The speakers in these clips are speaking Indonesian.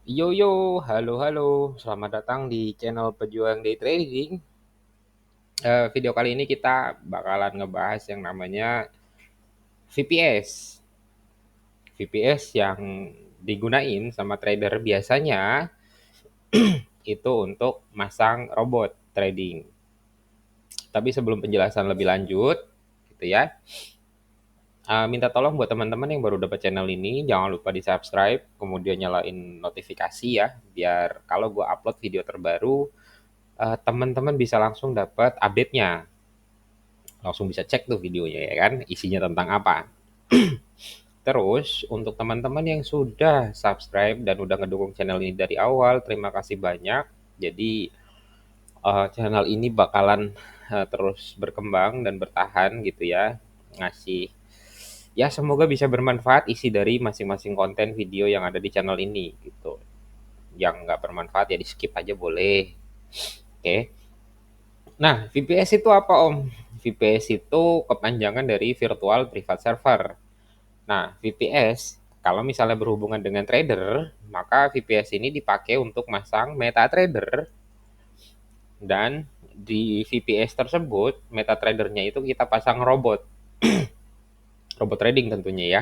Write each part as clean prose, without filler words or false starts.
Yo yo, halo halo, selamat datang di channel Pejuang Day Trading. Video kali ini kita bakalan ngebahas yang namanya VPS. VPS yang digunain sama trader biasanya itu untuk masang robot trading. Tapi sebelum penjelasan lebih lanjut, gitu ya, minta tolong buat teman-teman yang baru dapat channel ini, jangan lupa di subscribe, kemudian nyalain notifikasi ya, biar kalau gue upload video terbaru, teman-teman bisa langsung dapat update-nya. Langsung bisa cek tuh videonya ya kan, isinya tentang apa. Terus untuk teman-teman yang sudah subscribe dan udah ngedukung channel ini dari awal, terima kasih banyak. Jadi channel ini bakalan terus berkembang dan bertahan gitu ya, ngasih ya semoga bisa bermanfaat isi dari masing-masing konten video yang ada di channel ini gitu. Yang nggak bermanfaat ya di skip aja boleh. Oke. Nah, VPS itu apa Om? VPS itu kepanjangan dari Virtual Private Server. Nah, VPS kalau misalnya berhubungan dengan trader, maka VPS ini dipakai untuk masang MetaTrader dan di VPS tersebut MetaTradernya itu kita pasang robot, robot trading tentunya ya.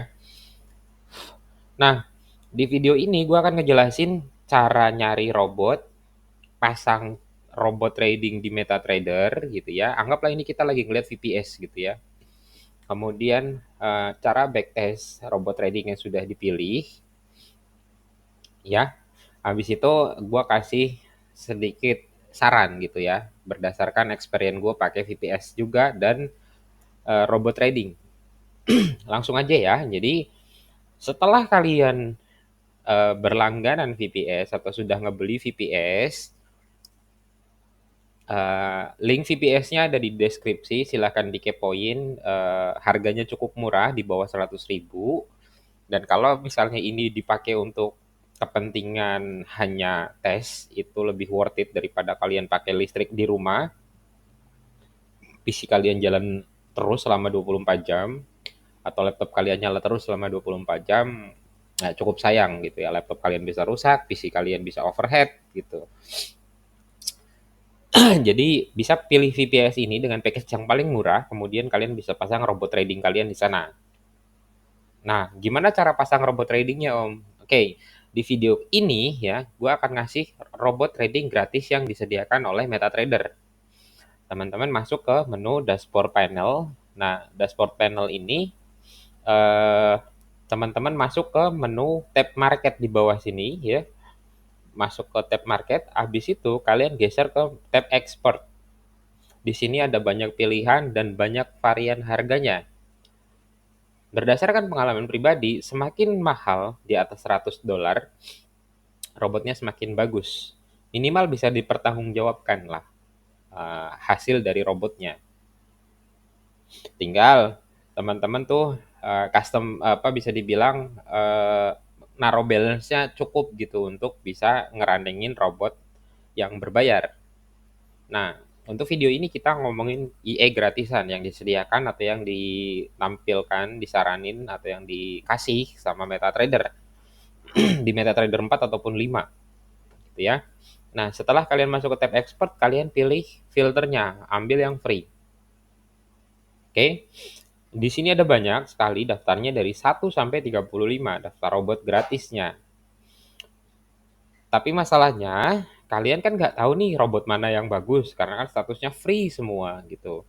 Nah, di video ini gue akan ngejelasin cara nyari robot, pasang robot trading di MetaTrader gitu ya. Anggaplah ini kita lagi ngeliat VPS gitu ya. Kemudian cara backtest robot trading yang sudah dipilih ya. Habis itu gue kasih sedikit saran gitu ya berdasarkan experience gue pakai VPS juga dan robot trading. Langsung aja ya. Jadi setelah kalian berlangganan VPS atau sudah ngebeli VPS, link VPS-nya ada di deskripsi, silahkan dikepoin. Harganya cukup murah, di bawah 100.000. Dan kalau misalnya ini dipakai untuk kepentingan hanya tes, itu lebih worth it daripada kalian pakai listrik di rumah. PC kalian jalan terus selama 24 jam, atau laptop kalian nyala terus selama 24 jam, nah cukup sayang gitu ya. Laptop kalian bisa rusak, PC kalian bisa overhead gitu. Jadi bisa pilih VPS ini dengan package yang paling murah, kemudian kalian bisa pasang robot trading kalian di sana. Nah, gimana cara pasang robot tradingnya Om? Oke, di video ini ya, gue akan ngasih robot trading gratis yang disediakan oleh MetaTrader. Teman-teman masuk ke menu dashboard panel. Nah, dashboard panel ini, eh, teman-teman masuk ke menu tab market di bawah sini ya. Masuk ke tab market, habis itu kalian geser ke tab export. Di sini ada banyak pilihan dan banyak varian harganya. Berdasarkan pengalaman pribadi, semakin mahal di atas $100, robotnya semakin bagus. Minimal bisa dipertanggungjawabkan lah hasil dari robotnya. Tinggal teman-teman tuh custom apa bisa dibilang naruh balance-nya cukup gitu untuk bisa ngerandengin robot yang berbayar. Nah, untuk video ini kita ngomongin IE gratisan yang disediakan atau yang ditampilkan, disaranin atau yang dikasih sama MetaTrader di MetaTrader 4 ataupun 5 gitu ya. Nah, setelah kalian masuk ke tab export, kalian pilih filternya, ambil yang free. Oke. Di sini ada banyak sekali daftarnya dari 1 sampai 35 daftar robot gratisnya. Tapi masalahnya, kalian kan nggak tahu nih robot mana yang bagus karena kan statusnya free semua gitu.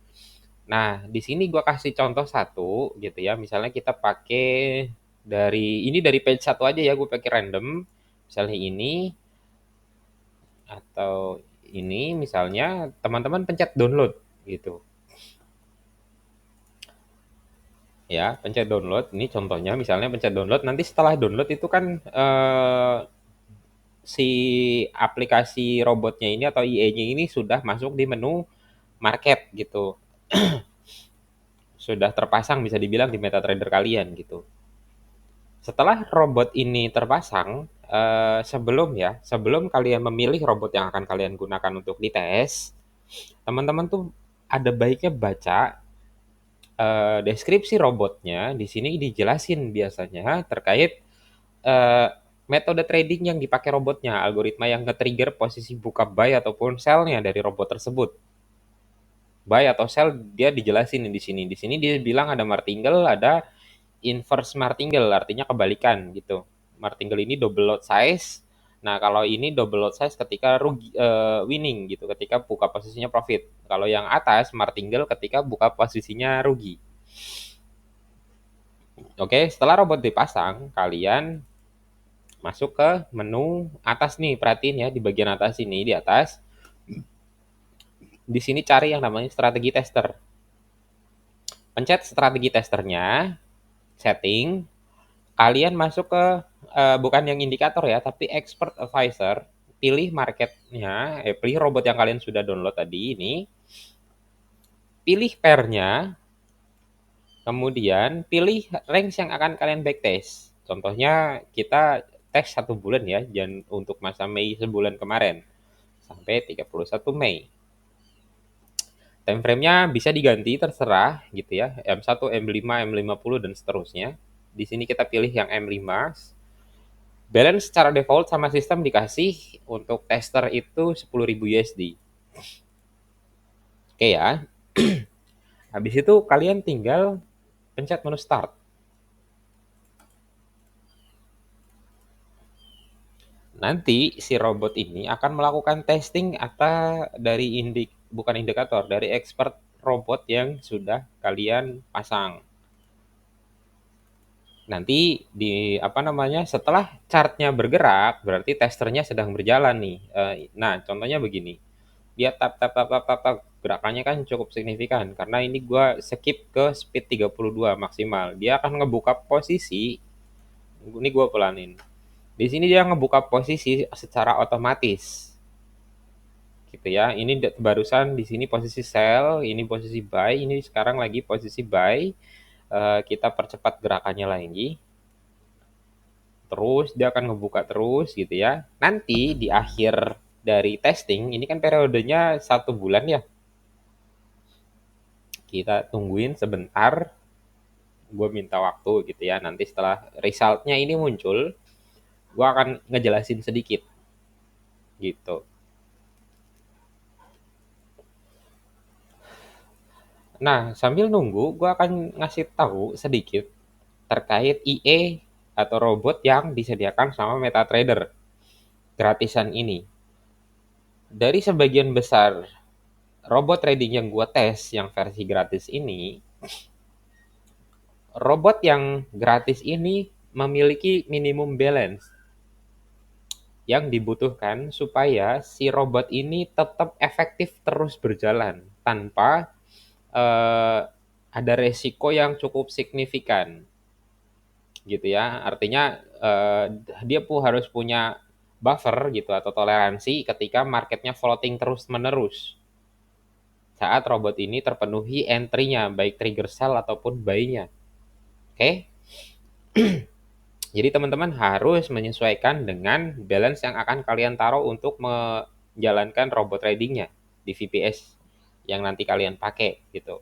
Nah, di sini gue kasih contoh satu gitu ya. Misalnya kita pakai dari page satu aja ya, gue pakai random. Misalnya ini atau ini misalnya teman-teman pencet download gitu. Ya, pencet download. Ini contohnya misalnya pencet download. Nanti setelah download itu kan si aplikasi robotnya ini atau IE-nya ini sudah masuk di menu market gitu. Sudah terpasang bisa dibilang di MetaTrader kalian gitu. Setelah robot ini terpasang, sebelum kalian memilih robot yang akan kalian gunakan untuk dites, teman-teman tuh ada baiknya baca deskripsi robotnya. Di sini dijelasin biasanya terkait eh, metode trading yang dipakai robotnya, algoritma yang nge-trigger posisi buka buy ataupun sell-nya dari robot tersebut. Buy atau sell dia dijelasin di sini. Di sini dia bilang ada martingale, ada inverse martingale, artinya kebalikan gitu. Martingale ini double lot size. Nah, kalau ini double lot size ketika rugi, winning gitu, ketika buka posisinya profit. Kalau yang atas martingale ketika buka posisinya rugi. Oke, setelah robot dipasang, kalian masuk ke menu atas nih, perhatiin ya di bagian atas ini, di atas. Di sini cari yang namanya strategi tester. Pencet strategi testernya, setting, kalian masuk ke bukan yang indikator ya, tapi expert advisor, pilih marketnya, pilih robot yang kalian sudah download tadi ini, pilih pairnya, kemudian pilih range yang akan kalian backtest. Contohnya kita tes 1 bulan ya, dan untuk masa Mei sebulan kemarin sampai 31 Mei. Time frame-nya bisa diganti terserah gitu ya, M1, M5, M50 dan seterusnya. Di sini kita pilih yang M5. Balance secara default sama sistem dikasih untuk tester itu 10.000 USD. Oke ya. Habis itu kalian tinggal pencet menu start. Nanti si robot ini akan melakukan testing atau dari bukan indikator, dari expert robot yang sudah kalian pasang. Nanti di apa namanya, setelah chartnya bergerak berarti testernya sedang berjalan nih. Nah, contohnya begini. Dia tap tap tap tap tap, tap. Gerakannya kan cukup signifikan karena ini gua skip ke speed 32 maksimal. Dia akan ngebuka posisi, ini gua pelanin. Di sini dia ngebuka posisi secara otomatis. Gitu ya. Ini barusan di sini posisi sell, ini posisi buy, ini sekarang lagi posisi buy. Kita percepat gerakannya lagi. Terus dia akan ngebuka terus gitu ya. Nanti di akhir dari testing, ini kan periodenya 1 bulan ya. Kita tungguin sebentar, gue minta waktu gitu ya. Nanti setelah resultnya ini muncul, gue akan ngejelasin sedikit gitu. Nah, sambil nunggu, gue akan ngasih tahu sedikit terkait IE atau robot yang disediakan sama MetaTrader gratisan ini. Dari sebagian besar robot trading yang gue tes yang versi gratis ini, robot yang gratis ini memiliki minimum balance yang dibutuhkan supaya si robot ini tetap efektif terus berjalan tanpa ada resiko yang cukup signifikan gitu ya. Artinya dia pun harus punya buffer gitu atau toleransi ketika marketnya floating terus menerus saat robot ini terpenuhi entry-nya baik trigger sell ataupun buy-nya. Oke. Jadi teman-teman harus menyesuaikan dengan balance yang akan kalian taruh untuk menjalankan robot tradingnya di VPS yang nanti kalian pakai gitu.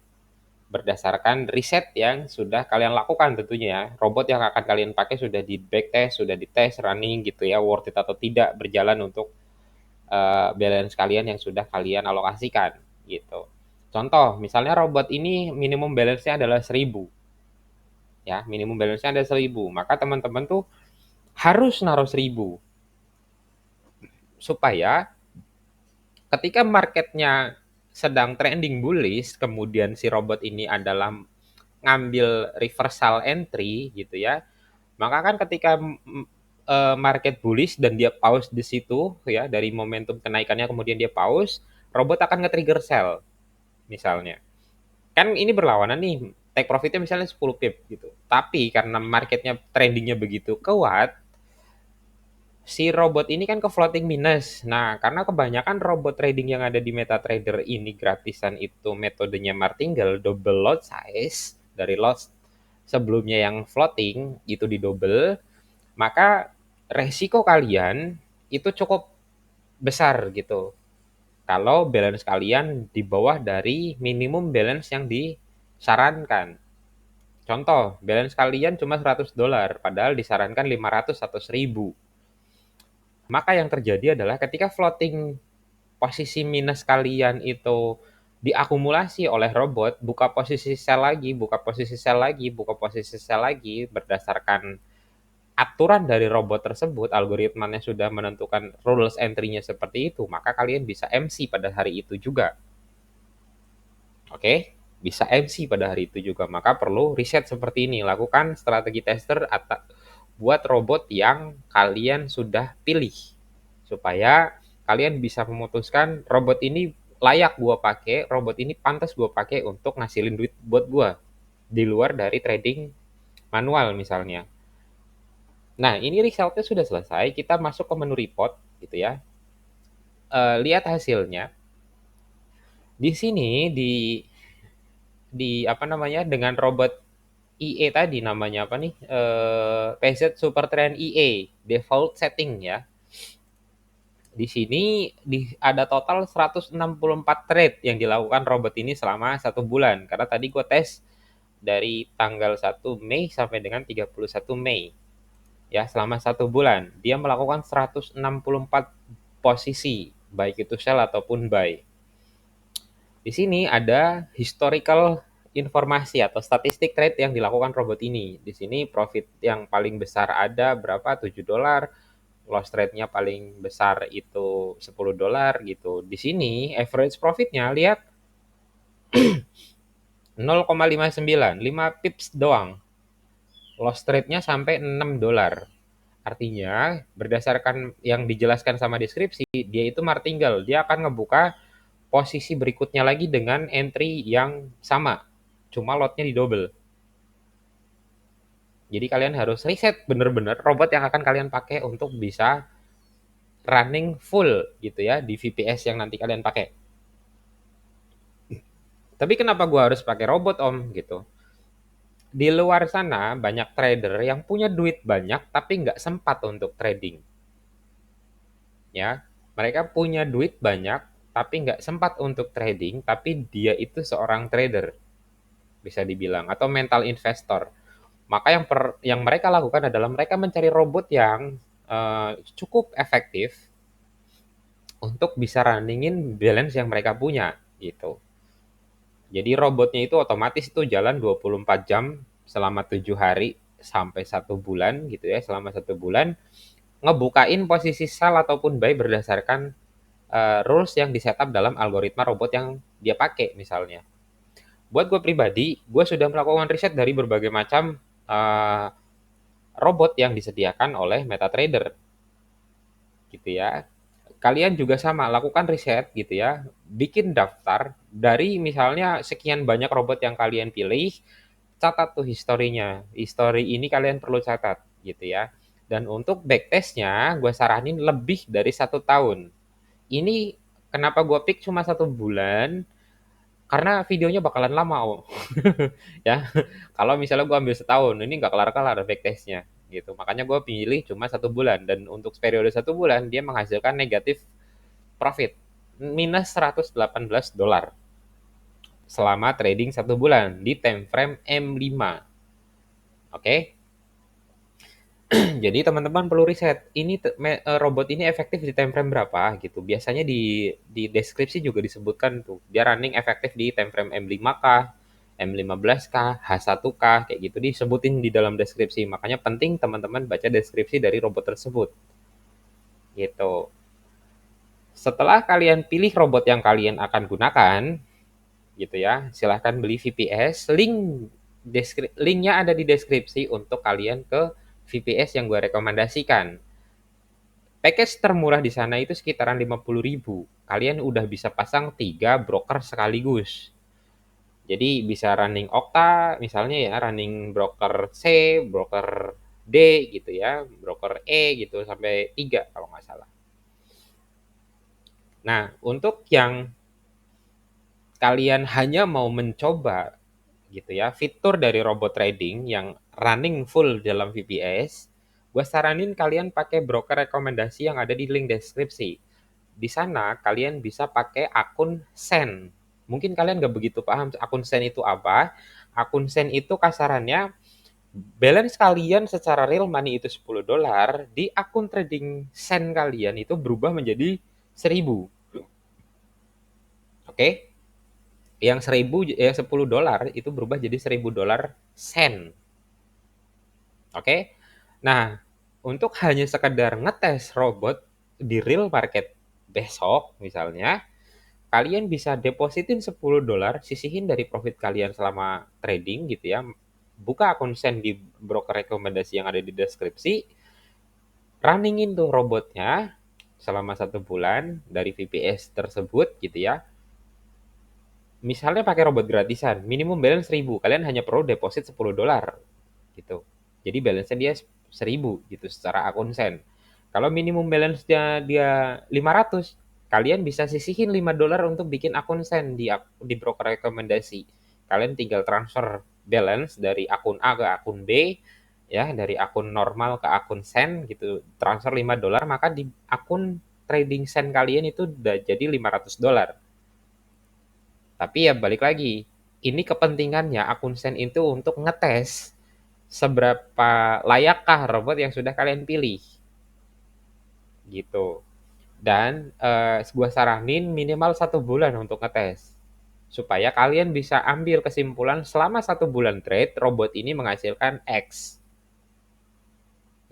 Berdasarkan riset yang sudah kalian lakukan tentunya ya. Robot yang akan kalian pakai sudah di backtest, sudah di test running gitu ya, worth it atau tidak berjalan untuk balance kalian yang sudah kalian alokasikan gitu. Contoh, misalnya robot ini minimum balance-nya adalah 1000 ya, minimum balance-nya ada 1000, maka teman-teman tuh harus naruh 1000 supaya ketika marketnya sedang trending bullish, kemudian si robot ini adalah ngambil reversal entry gitu ya, maka kan ketika market bullish dan dia pause di situ ya, dari momentum kenaikannya kemudian dia pause, robot akan nge-trigger sell misalnya. Kan ini berlawanan nih, take profitnya misalnya 10 pip gitu. Tapi karena marketnya trendingnya begitu kuat, si robot ini kan ke floating minus. Nah, karena kebanyakan robot trading yang ada di MetaTrader ini gratisan itu metodenya martingale, double lot size, dari lot sebelumnya yang floating itu di double, maka resiko kalian itu cukup besar gitu. Kalau balance kalian di bawah dari minimum balance yang disarankan. Contoh, balance kalian cuma $100, padahal disarankan 500 atau 1000. Maka yang terjadi adalah ketika floating posisi minus kalian itu diakumulasi oleh robot, buka posisi sell lagi, buka posisi sell lagi, buka posisi sell lagi, berdasarkan aturan dari robot tersebut, algoritmanya sudah menentukan rules entry-nya seperti itu, maka kalian bisa MC pada hari itu juga. Oke? Bisa MC pada hari itu juga. Maka perlu riset seperti ini. Lakukan strategi tester buat robot yang kalian sudah pilih. Supaya kalian bisa memutuskan robot ini layak gua pakai, robot ini pantas gua pakai untuk ngasilin duit buat gua di luar dari trading manual misalnya. Nah, ini resultnya sudah selesai, kita masuk ke menu report gitu ya. Lihat hasilnya. Di sini di apa namanya, dengan robot IE tadi, namanya apa nih? PZ Supertrend IE default setting ya. Di sini ada total 164 trade yang dilakukan robot ini selama 1 bulan. Karena tadi gue tes dari tanggal 1 Mei sampai dengan 31 Mei. Ya, selama 1 bulan. Dia melakukan 164 posisi, baik itu sell ataupun buy. Di sini ada historical informasi atau statistik trade yang dilakukan robot ini. Di sini profit yang paling besar ada berapa? 7 dolar. Loss trade-nya paling besar itu 10 dolar gitu. Di sini average profit-nya lihat 0,59, 5 pips doang. Loss trade-nya sampai 6 dolar. Artinya, berdasarkan yang dijelaskan sama deskripsi, dia itu martingale. Dia akan ngebuka posisi berikutnya lagi dengan entry yang sama. Cuma lotnya di double. Jadi kalian harus riset bener-bener robot yang akan kalian pakai untuk bisa running full gitu ya di VPS yang nanti kalian pakai. Tapi kenapa gua harus pakai robot om gitu? Di luar sana banyak trader yang punya duit banyak tapi nggak sempat untuk trading. Ya, mereka punya duit banyak tapi nggak sempat untuk trading, tapi dia itu seorang trader bisa dibilang atau mental investor. Maka yang mereka lakukan adalah mereka mencari robot yang cukup efektif untuk bisa runningin balance yang mereka punya gitu. Jadi robotnya itu otomatis itu jalan 24 jam selama 7 hari sampai 1 bulan gitu ya. Selama 1 bulan ngebukain posisi sell ataupun buy berdasarkan rules yang disetup dalam algoritma robot yang dia pakai misalnya. Buat gue pribadi, gue sudah melakukan riset dari berbagai macam robot yang disediakan oleh MetaTrader gitu ya. Kalian juga sama, lakukan riset gitu ya. Bikin daftar dari misalnya sekian banyak robot yang kalian pilih, catat tuh historinya. History ini kalian perlu catat gitu ya. Dan untuk backtestnya, gue saranin lebih dari 1 tahun. Ini kenapa gue pick cuma 1 bulan? Karena videonya bakalan lama, oh. Ya, kalau misalnya gue ambil setahun, ini nggak kelar-kelar backtestnya gitu. Makanya gue pilih cuma 1 bulan dan untuk periode 1 bulan dia menghasilkan negatif profit minus 118 dolar selama trading 1 bulan di time frame M5. Oke, jadi teman-teman perlu riset ini robot ini efektif di time frame berapa gitu. Biasanya di deskripsi juga disebutkan tuh dia running efektif di time frame M5K, M15K, H1K kayak gitu disebutin di dalam deskripsi. Makanya penting teman-teman baca deskripsi dari robot tersebut. Gitu. Setelah kalian pilih robot yang kalian akan gunakan, gitu ya, silahkan beli VPS. Linknya ada di deskripsi untuk kalian ke VPS yang gue rekomendasikan. Package termurah di sana itu sekitaran 50.000. Kalian udah bisa pasang 3 broker sekaligus. Jadi bisa running Okta, misalnya ya, running broker C, broker D gitu ya, broker E gitu, sampai 3 kalau nggak salah. Nah, untuk yang kalian hanya mau mencoba gitu ya, fitur dari robot trading yang running full dalam VPS, gue saranin kalian pakai broker rekomendasi yang ada di link deskripsi. Di sana kalian bisa pakai akun Sen. Mungkin kalian nggak begitu paham akun Sen itu apa. Akun Sen itu kasarannya balance kalian secara real money itu $10, di akun trading Sen kalian itu berubah menjadi 1.000. Oke? Yang 10 dolar itu berubah jadi $1.000 Sen. Oke? Nah, untuk hanya sekedar ngetes robot di real market besok misalnya, kalian bisa depositin $10, sisihin dari profit kalian selama trading gitu ya. Buka akun Sen di broker rekomendasi yang ada di deskripsi, runningin tuh robotnya selama 1 bulan dari VPS tersebut gitu ya. Misalnya pakai robot gratisan, minimum balance 1.000, kalian hanya perlu deposit $10 gitu. Jadi balance-nya dia 1.000 gitu secara akun Sen. Kalau minimum balance-nya dia 500, kalian bisa sisihin $5 untuk bikin akun Sen di broker rekomendasi. Kalian tinggal transfer balance dari akun A ke akun B, ya, dari akun normal ke akun Sen gitu. Transfer $5, maka di akun trading Sen kalian itu udah jadi $500. Tapi ya balik lagi, ini kepentingannya akun Sen itu untuk ngetes seberapa layakkah robot yang sudah kalian pilih gitu. Dan gua saranin minimal 1 bulan untuk ngetes supaya kalian bisa ambil kesimpulan selama 1 bulan trade robot ini menghasilkan X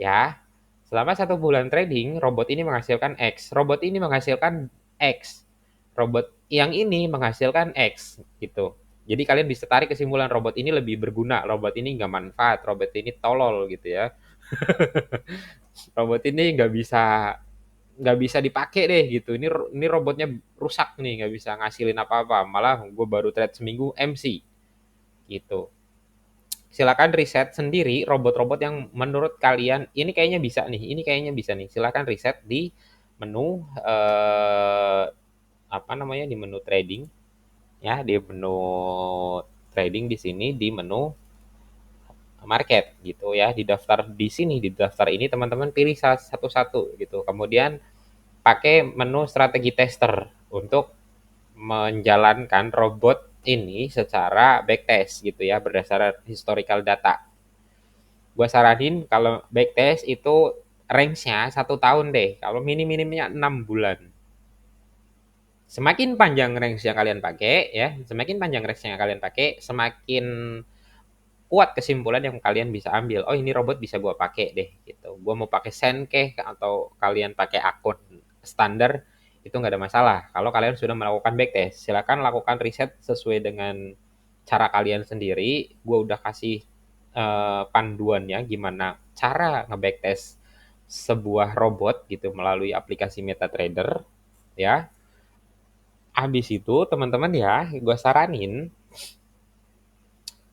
ya. Selama 1 bulan trading robot ini menghasilkan X, robot ini menghasilkan X, robot yang ini menghasilkan X gitu. Jadi kalian bisa tarik kesimpulan robot ini lebih berguna, robot ini nggak manfaat, robot ini tolol gitu ya. Robot ini nggak bisa dipakai deh gitu. Ini robotnya rusak nih, nggak bisa ngasilin apa-apa. Malah gue baru trade seminggu MC gitu. Silakan riset sendiri robot-robot yang menurut kalian ini kayaknya bisa nih, ini kayaknya bisa nih. Silakan riset di menu apa namanya, di menu trading ya, di menu trading di sini, di menu market gitu ya, di daftar di sini, di daftar ini teman-teman pilih salah satu-satu gitu. Kemudian pakai menu strategi tester untuk menjalankan robot ini secara backtest gitu ya, berdasarkan historical data. Gua saranin kalau backtest itu range-nya 1 tahun deh, kalau minim-minimnya 6 bulan. Semakin panjang range yang kalian pakai ya, semakin panjang range yang kalian pakai, semakin kuat kesimpulan yang kalian bisa ambil. Oh ini robot bisa gua pakai deh gitu. Gua mau pakai Senkeh atau kalian pakai akun standar itu nggak ada masalah. Kalau kalian sudah melakukan backtest, silakan lakukan riset sesuai dengan cara kalian sendiri. Gua udah kasih panduannya gimana cara nge-backtest sebuah robot gitu melalui aplikasi MetaTrader ya. Habis itu teman-teman ya, gue saranin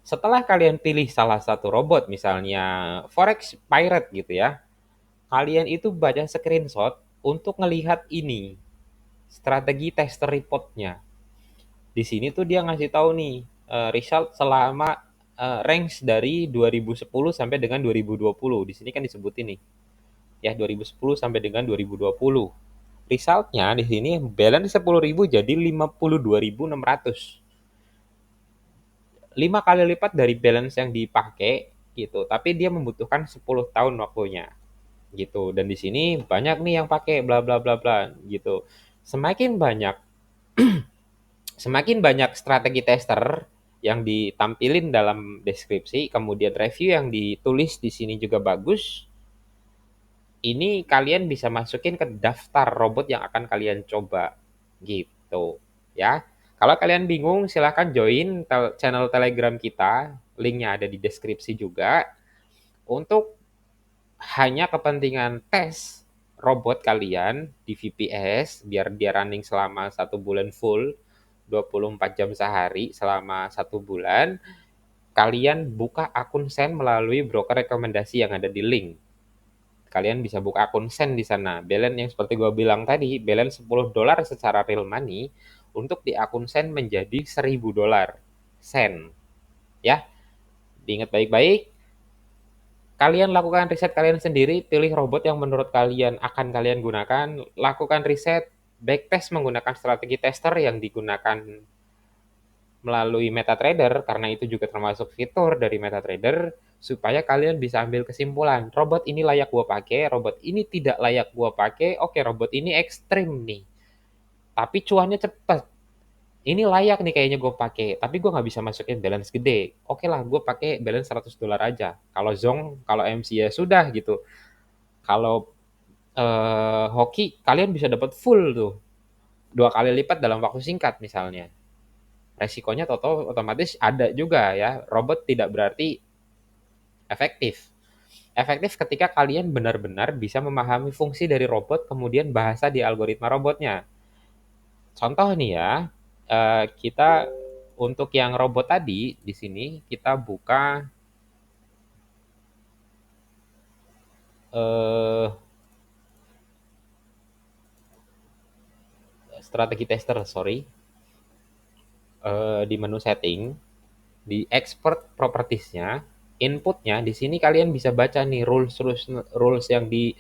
setelah kalian pilih salah satu robot, misalnya Forex Pirate gitu ya, kalian itu baca screenshot untuk ngelihat ini, strategi tester reportnya. Di sini tuh dia ngasih tahu nih, result selama range dari 2010 sampai dengan 2020. Di sini kan disebutin nih, ya 2010 sampai dengan 2020. Resultnya di sini balance 10.000 jadi 52.600. 5 kali lipat dari balance yang dipakai gitu, tapi dia membutuhkan 10 tahun waktunya gitu. Dan di sini banyak nih yang pakai bla bla bla bla gitu. Semakin banyak semakin banyak strategi tester yang ditampilin dalam deskripsi, kemudian review yang ditulis di sini juga bagus. Ini kalian bisa masukin ke daftar robot yang akan kalian coba gitu ya. Kalau kalian bingung silahkan join channel Telegram kita, linknya ada di deskripsi juga. Untuk hanya kepentingan tes robot kalian di VPS biar dia running selama 1 bulan full 24 jam sehari selama 1 bulan, kalian buka akun Sen melalui broker rekomendasi yang ada di link. Kalian bisa buka akun Sen di sana. Balance yang seperti gue bilang tadi, balance $10 secara real money untuk di akun Sen menjadi $1.000 Sen. Ya, diingat baik-baik. Kalian lakukan riset kalian sendiri, pilih robot yang menurut kalian akan kalian gunakan, lakukan riset, backtest menggunakan strategi tester yang digunakan melalui MetaTrader, karena itu juga termasuk fitur dari MetaTrader, supaya kalian bisa ambil kesimpulan, robot ini layak gua pakai, robot ini tidak layak gua pakai, oke robot ini ekstrim nih, tapi cuannya cepet. Ini layak nih kayaknya gue pakai, tapi gue nggak bisa masukin balance gede. Oke lah, gue pakai balance $100 aja. Kalau Zong, kalau MC ya sudah gitu. Kalau hoki, kalian bisa dapat full tuh, 2 kali lipat dalam waktu singkat misalnya. Resikonya total otomatis ada juga ya. Robot tidak berarti efektif. Efektif ketika kalian benar-benar bisa memahami fungsi dari robot, kemudian bahasa di algoritma robotnya. Contoh nih ya, kita untuk yang robot tadi di sini kita buka eh, strategi tester, sorry, di menu setting, di export propertiesnya, inputnya di sini kalian bisa baca nih rules yang di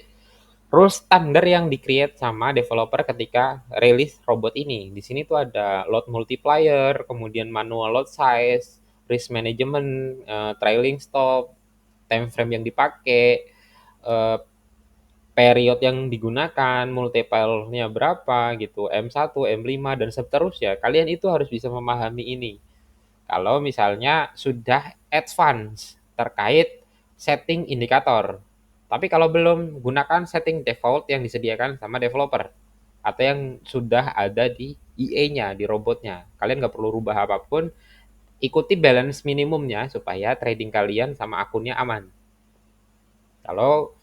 rules standar yang di-create sama developer ketika rilis robot ini. Di sini tuh ada load multiplier, kemudian manual load size, risk management, trailing stop, time frame yang dipakai, period yang digunakan, multiple-nya berapa gitu, M1, M5 dan seterusnya. Kalian itu harus bisa memahami ini. Kalau misalnya sudah advance terkait setting indikator. Tapi kalau belum, gunakan setting default yang disediakan sama developer atau yang sudah ada di IE-nya, di robotnya. Kalian nggak perlu rubah apapun, ikuti balance minimumnya supaya trading kalian sama akunnya aman. Kalau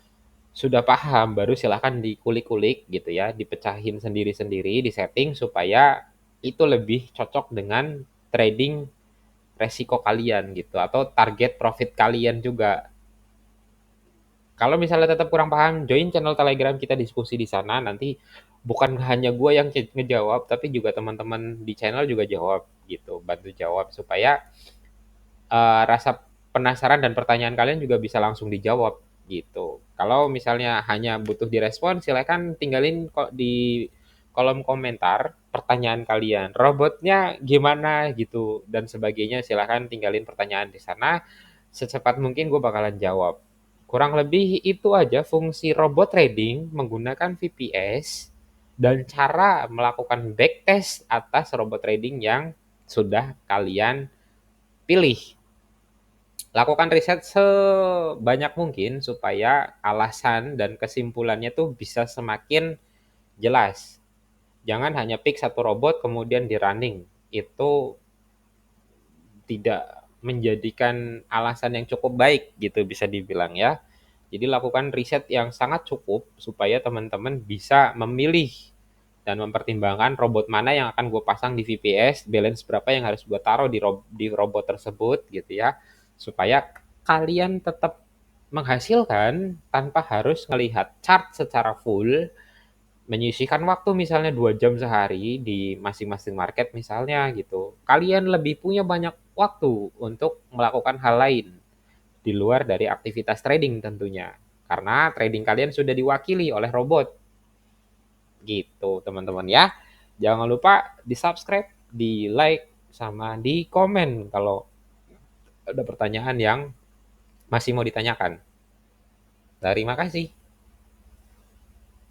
sudah paham, baru silahkan dikulik-kulik gitu ya, dipecahin sendiri-sendiri, disetting supaya itu lebih cocok dengan trading resiko kalian gitu, atau target profit kalian juga. Kalau misalnya tetap kurang paham, join channel Telegram kita diskusi di sana. Nanti bukan hanya gue yang ngejawab, tapi juga teman-teman di channel juga jawab gitu, bantu jawab supaya rasa penasaran dan pertanyaan kalian juga bisa langsung dijawab gitu. Kalau misalnya hanya butuh direspon, silakan tinggalin kok di kolom komentar pertanyaan kalian. Robotnya gimana gitu dan sebagainya, silakan tinggalin pertanyaan di sana. Secepat mungkin gue bakalan jawab. Kurang lebih itu aja fungsi robot trading menggunakan VPS dan cara melakukan backtest atas robot trading yang sudah kalian pilih. Lakukan riset sebanyak mungkin supaya alasan dan kesimpulannya tuh bisa semakin jelas. Jangan hanya pick satu robot kemudian di running. Itu tidak menjadikan alasan yang cukup baik gitu bisa dibilang ya. Jadi lakukan riset yang sangat cukup supaya teman-teman bisa memilih dan mempertimbangkan robot mana yang akan gue pasang di VPS, balance berapa yang harus gue taruh di robot tersebut gitu ya, supaya kalian tetap menghasilkan tanpa harus melihat chart secara full, menyisihkan waktu misalnya 2 jam sehari di masing-masing market misalnya gitu. Kalian lebih punya banyak waktu untuk melakukan hal lain di luar dari aktivitas trading tentunya. Karena trading kalian sudah diwakili oleh robot. Gitu teman-teman ya. Jangan lupa di-subscribe, di-like, sama di komen kalau ada pertanyaan yang masih mau ditanyakan. Terima kasih.